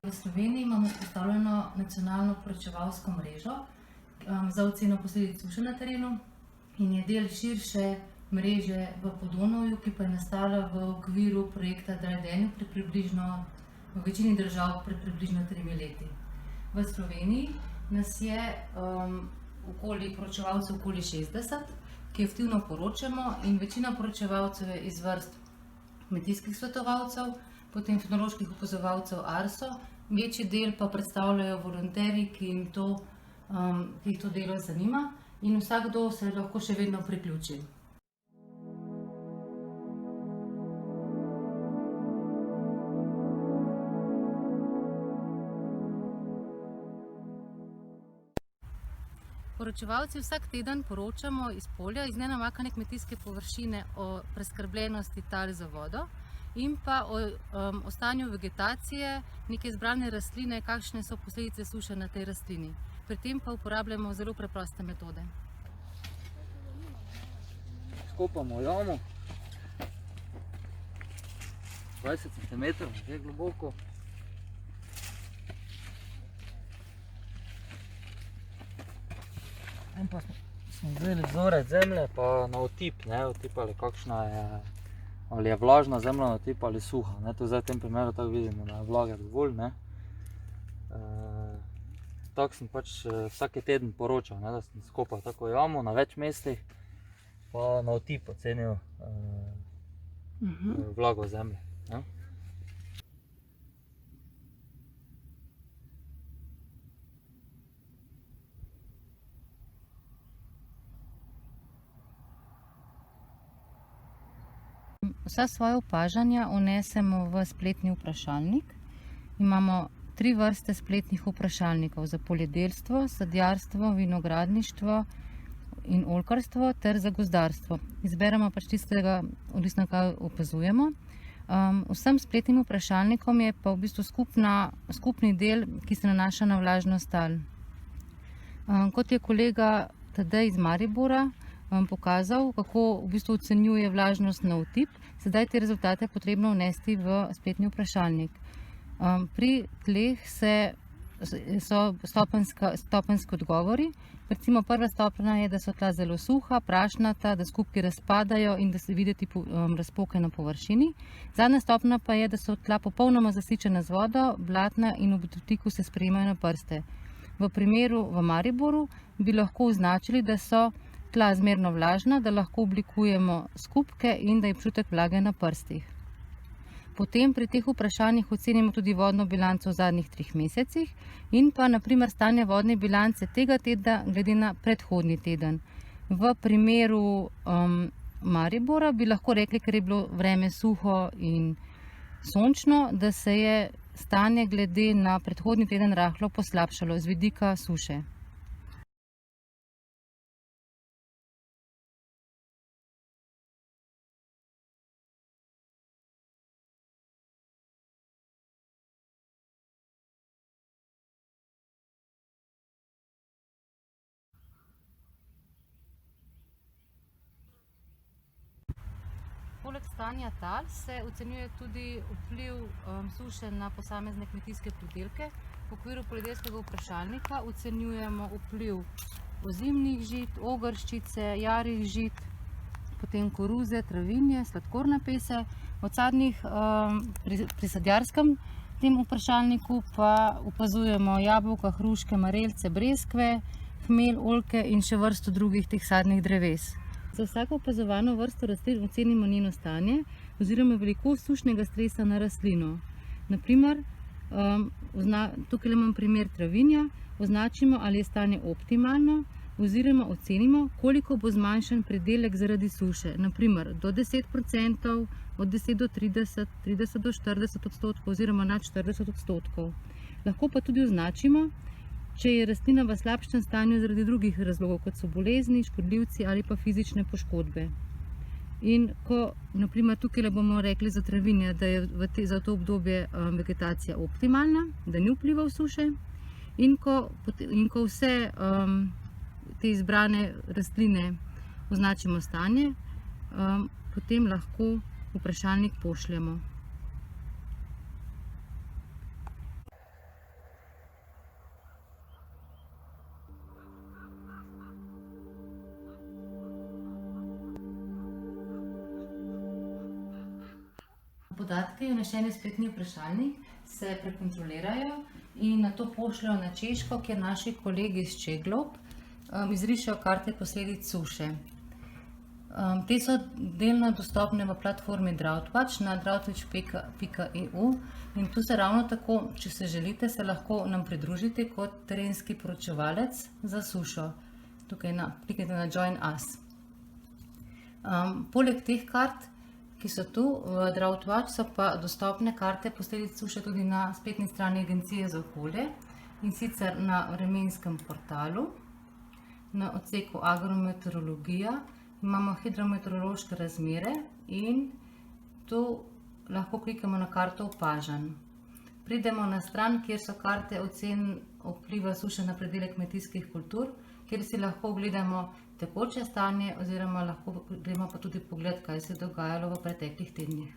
V Sloveniji imamo vzpostavljeno nacionalno poročevalsko mrežo za oceno posledic suše na terenu in je del širše mreže v Podonavju, ki pa je nastala v okviru projekta Dry Danube v večini držav pred približno 3 leti. V Sloveniji nas je poročevalcev okoli 60, ki aktivno poročamo, in večina poročevalcev je iz vrst kmetijskih svetovalcev, potem tehnoloških opazovalcev ARSO, večji del pa predstavljajo volonterji, ki jih to delo zanima, in vsakdo se lahko še vedno priključi. Poročevalci vsak teden poročamo iz polja, iz nenamakane kmetijske površine o preskrbljenosti tal za vodo in pa o stanju vegetacije neke izbrane rastline, kakšne so posledice suše na tej rastlini. Pri tem pa uporabljamo zelo preproste metode. Skopamo jamo 20 cm, je globoko. In pa smo vzeli vzorec zemlje, pa na otip, otipali kakšna je, ali je vlažna zemlja na otip ali suha. To zdaj v tem primeru tako vidimo, da je vlage dovolj. Tako sem pač vsaki teden poročal, da sem skopal tako jamo na več mestih, pa na otip ocenil vlago zemlje. Vsa svoja opažanja vnesemo v spletni vprašalnik. Imamo 3 vrste spletnih vprašalnikov: za poljedelstvo, sadjarstvo, vinogradništvo in oljkarstvo ter za gozdarstvo. Izberemo pač tistega, odvisno kaj opazujemo. Vsem spletnim vprašalnikom je pa v bistvu skupni del, ki se nanaša na vlažnost tal. Kot je kolega Tadej iz Maribora pokazal, kako v bistvu ocenjuje vlažnost na otip, sedaj te rezultate potrebno vnesti v spletni vprašalnik. Pri tleh so stopenjski odgovori. Recimo prva stopnja je, da so tla zelo suha, prašnata, da skupki razpadajo in da se videti razpoke na površini. Zadnja stopnja pa je, da so tla popolnoma zasičena z vodo, blatna in v dotiku se sprejemajo na prste. V primeru v Mariboru bi lahko označili, da so tla zmerno vlažna, da lahko oblikujemo skupke in da je občutek vlage na prstih. Potem pri teh vprašanjih ocenimo tudi vodno bilanco v zadnjih 3 mesecih in pa na primer stanje vodne bilance tega tedna glede na predhodni teden. V primeru Maribora bi lahko rekli, ker je bilo vreme suho in sončno, da se je stanje glede na predhodni teden rahlo poslabšalo z vidika suše. Poleg stanja tal se ocenjuje tudi vpliv suše na posamezne kmetijske pridelke. V okviru poljedelskega vprašalnika ocenjujemo vpliv ozimnih žit, ogrščice, jarih žit, potem koruze, travinje, sladkorne pese. Pri sadjarskem tem vprašalniku pa opazujemo jabolka, hruške, marelice, breskve, hmelj, oljke in še vrsto drugih teh sadnih dreves. Za vsako opazovano vrsto rastlin ocenimo njeno stanje oziroma velikost sušnega stresa na rastlino. Naprimer, tukaj imam primer travinja, označimo, ali je stanje optimalno oziroma ocenimo, koliko bo zmanjšan pridelek zaradi suše. Naprimer, do 10%, od 10 do 30, 30 do 40% oziroma nad 40%. Lahko pa tudi označimo, če je rastlina v slabšem stanju zaradi drugih razlogov, kot so bolezni, škodljivci ali pa fizične poškodbe. In ko, naprimer, tukaj bomo rekli za travinje, da je za to obdobje vegetacija optimalna, da ni vplival suše, in ko vse te izbrane rastline označimo stanje, potem lahko vprašalnik pošljemo. podatki vneseni v spletni vprašalnik se prekontrolirajo in nato pošljajo na Češko, kjer naši kolegi iz Čeglob izrišejo karte posledic suše. Te so delno dostopne v platformi Drought na droughtwatch.eu in tu se ravno tako, če se želite, se lahko nam pridružite kot terenski poročevalec za sušo. Tukaj kliknite na Join Us. Poleg teh kart, ki so tu v Droughtwatch, so pa dostopne karte posledic suše tudi na spletni strani Agencije za okolje, in sicer na vremenskem portalu, na odseku Agrometeorologija, imamo hidrometeorološke razmere in tu lahko klikamo na karto opažanj. Pridemo na stran, kjer so karte ocen vpliva suše na predele kmetijskih kultur, kjer si lahko ogledamo tekoče stanje oziroma lahko gremo pa tudi pogled, kaj se je dogajalo v preteklih tednih.